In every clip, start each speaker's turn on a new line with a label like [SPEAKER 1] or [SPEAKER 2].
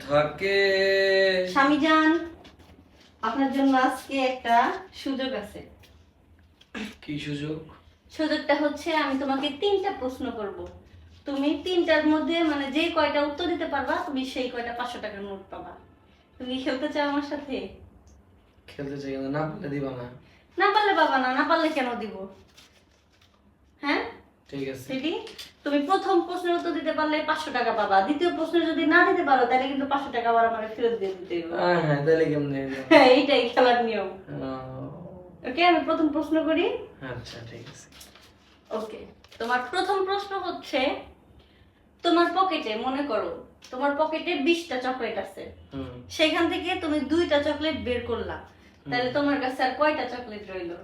[SPEAKER 1] থাকে।
[SPEAKER 2] স্বামীজান, আপনার জন্য আজকে একটা সুযোগ আছে।
[SPEAKER 1] কি সুযোগ?
[SPEAKER 2] সুযোগটা হচ্ছে আমি তোমাকে 3টা প্রশ্ন করব। তুমি 3টার মধ্যে মানে যে কয়টা উত্তর দিতে পারবা তুমি সেই কয়টা 500 টাকার নোট পাবা। তুমি কি খেলতে চাও আমার সাথে?
[SPEAKER 1] খেলতে চাই কিন্তু না পারলে দিবা না।
[SPEAKER 2] না পারলে বাবা না, না পারলে কেন দিব? হ্যাঁ
[SPEAKER 1] ঠিক আছে।
[SPEAKER 2] রেডি? তুমি প্রথম প্রশ্নের উত্তর দিতে পারলে 500 টাকা পাবা, দ্বিতীয় প্রশ্ন যদি না দিতে পারো তাহলে কিন্তু 500 টাকা আবার আমাকে ফেরত দিয়ে দিতে হবে।
[SPEAKER 1] হ্যাঁ তাহলে কেমনে?
[SPEAKER 2] হ্যাঁ এইটাই খেলার নিয়ম।
[SPEAKER 1] আহ,
[SPEAKER 2] ওকে, আমি প্রথম প্রশ্ন করি।
[SPEAKER 1] আচ্ছা ঠিক আছে।
[SPEAKER 2] ওকে, তোমার প্রথম প্রশ্ন হচ্ছে, তোমার পকেটে মনে করো তোমার পকেটে 20টা চকলেট আছে, সেখান থেকে তুমি 2টা চকলেট বের করলা, তাহলে তোমার কাছে আর কয়টা চকলেট রইলো?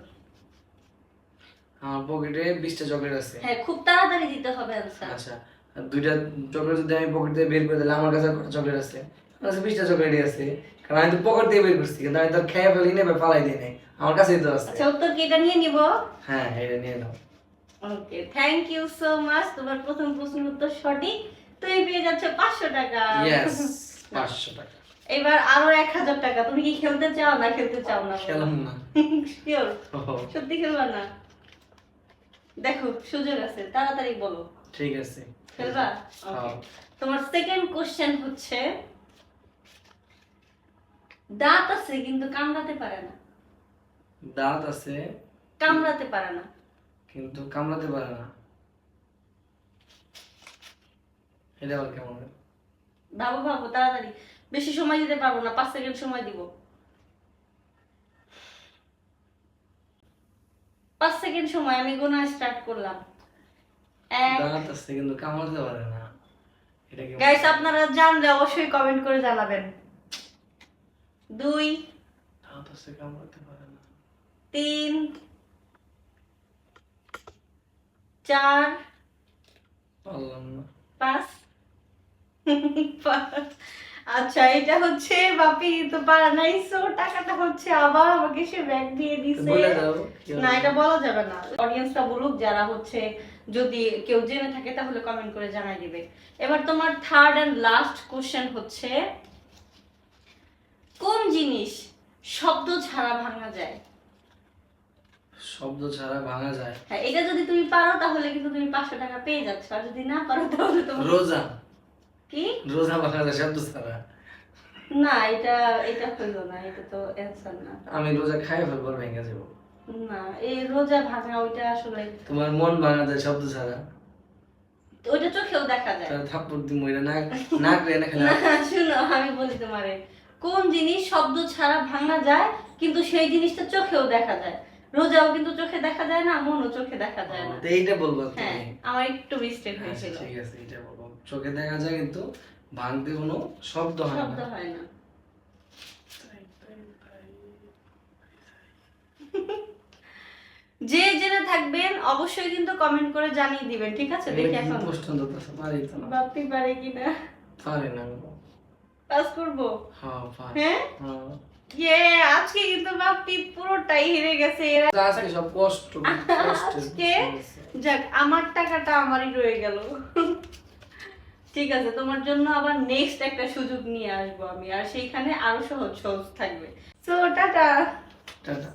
[SPEAKER 1] আমার পকেটে 20টা চকলেট আছে।
[SPEAKER 2] হ্যাঁ, খুব তাড়াতাড়ি দিতে হবে আনসার।
[SPEAKER 1] আচ্ছা, আর 2টা চকলেট যদি আমি পকেট থেকে বের করে দিলে আমার কাছে আর কত চকলেট আছে? আমার কাছে 20টা চকলেটই আছে, কারণ আমি তো পকেট থেকে বের করছি, কিন্তু আমি তো খেয়ে ফেলি না বা ফালাই দিই নাই, আমার কাছেই তো আছে।
[SPEAKER 2] আচ্ছা, উত্তর কি এটা নিয়ে নিব?
[SPEAKER 1] হ্যাঁ এটা নিয়ে নাও।
[SPEAKER 2] ওকে, থ্যাংক ইউ সো মাচ। তোমার প্রথম প্রশ্নের উত্তর সঠিক, তুমি পেয়ে যাচ্ছ 500 টাকা।
[SPEAKER 1] ইয়েস, 500 টাকা।
[SPEAKER 2] এবার আরো 1000 টাকা। তুমি কি খেলতে চাও না খেলতে চাও না?
[SPEAKER 1] খেলাম না।
[SPEAKER 2] শিওর?
[SPEAKER 1] ওহো,
[SPEAKER 2] সত্যি খেলবা না? দেখো সুযোগ আছে, তাড়াতাড়ি বলো।
[SPEAKER 1] ঠিক আছে।
[SPEAKER 2] খেলবা?
[SPEAKER 1] হ্যাঁ।
[SPEAKER 2] তোমার সেকেন্ড কোশ্চেন হচ্ছে, দাঁত আছে কিন্তু কামড়াতে পারে না।
[SPEAKER 1] দাঁত আছে
[SPEAKER 2] কামড়াতে পারে না।
[SPEAKER 1] কিন্তু কামড়াতে পারে না, এটা আবার কেমন?
[SPEAKER 2] ভাবো ভাবো তাড়াতাড়ি, বেশি সময় দিতে পারবো না, 5 সেকেন্ড সময় দিব। 5 সেকেন্ড সময়, আমি গোনা স্টার্ট করলাম।
[SPEAKER 1] দাঁত আছে কিন্তু কামড়াতে পারে না, এটা কি?
[SPEAKER 2] গাইস, আপনারা জানলে অবশ্যই কমেন্ট করে জানাবেন। 2,
[SPEAKER 1] দাঁত আছে কামড়াতে পারে না।
[SPEAKER 2] 3, 4,
[SPEAKER 1] পারলাম না।
[SPEAKER 2] 5। আচ্ছা, এটা হচ্ছে বাপি তো পারা নাই, সো টাকাটা হচ্ছে আবার আমাকে সে ব্যাগ দিয়ে দিছে।
[SPEAKER 1] বলে দাও কি
[SPEAKER 2] না,
[SPEAKER 1] হবে?
[SPEAKER 2] এটা বলা যাবে না। অডিয়েন্সটা বলুক, যারা হচ্ছে যদি কেউ জেনে থাকে তাহলে কমেন্ট করে জানাই দিবে। এবার তোমার থার্ড এন্ড লাস্ট কোশ্চেন হচ্ছে, কোন জিনিস শব্দ ছাড়া ভাঙা যায়?
[SPEAKER 1] শব্দ ছাড়া ভাঙা যায়?
[SPEAKER 2] হ্যাঁ, এটা যদি তুমি পারো তাহলে কিন্তু তুমি 500 টাকা পেয়ে যাচ্ছ, আর যদি না পারো তাহলে তোমার
[SPEAKER 1] রোজা।
[SPEAKER 2] কি?
[SPEAKER 1] রোজা ভাঙা যায় শব্দ ছাড়া?
[SPEAKER 2] না, এটা এটা হইলো না, এটা তো অ্যানসার না।
[SPEAKER 1] আমি রোজা খাই ফেলবার ভেঙে যাবো।
[SPEAKER 2] না, এই রোজা ভাঙা ওইটা আসলে
[SPEAKER 1] তোমার মন ভাঙা যায় শব্দ ছাড়া?
[SPEAKER 2] ওইটা চোখেও দেখা যায়।
[SPEAKER 1] তাহলে থাপ্পড় দিমু, এটা না না করে না খেলা।
[SPEAKER 2] না, শুনো আমি বলি তোমারে, কোন জিনিস শব্দ ছাড়া ভাঙা যায় কিন্তু সেই জিনিসটা চোখেও দেখা যায়? রোজাও কিন্তু চোখে দেখা যায় না, মনও চোখে দেখা যায় না।
[SPEAKER 1] তো এইটা বলবো
[SPEAKER 2] হ্যাঁ,
[SPEAKER 1] তুমি?
[SPEAKER 2] আমার একটু মিস্টেক
[SPEAKER 1] আচ্ছা
[SPEAKER 2] হয়েছিল।
[SPEAKER 1] ঠিক আছে, এটা বলবো। চোখে দেখা যায় কিন্তু ভাঙতে কোনো শব্দ হয়
[SPEAKER 2] শব্দ
[SPEAKER 1] না।
[SPEAKER 2] হয় না। যে জেনে থাকবেন অবশ্যই কিন্তু কমেন্ট করে জানিয়ে দিবেন, ঠিক আছে? দেখি
[SPEAKER 1] এটা কি
[SPEAKER 2] এখন
[SPEAKER 1] প্রশ্ন তো পারি তো না।
[SPEAKER 2] ভাবতে পারে কিনা।
[SPEAKER 1] পারি না।
[SPEAKER 2] পাস করবো?
[SPEAKER 1] হ্যাঁ পারি।
[SPEAKER 2] হ্যাঁ,
[SPEAKER 1] হ্যাঁ।
[SPEAKER 2] ইয়ে, আজকে কিন্তু বাপি পুরোটাই হেরে গেছে।
[SPEAKER 1] আজকে সব কষ্ট
[SPEAKER 2] আজকে যাক, আমার টাকাটা আমারই রয়ে গেল। ঠিক আছে, তোমার জন্য আবার নেক্সট একটা সুযোগ নিয়ে আসবো আমি, আর সেইখানে আরো সহজ সহজ থাকবে। So tata.
[SPEAKER 1] টাটা।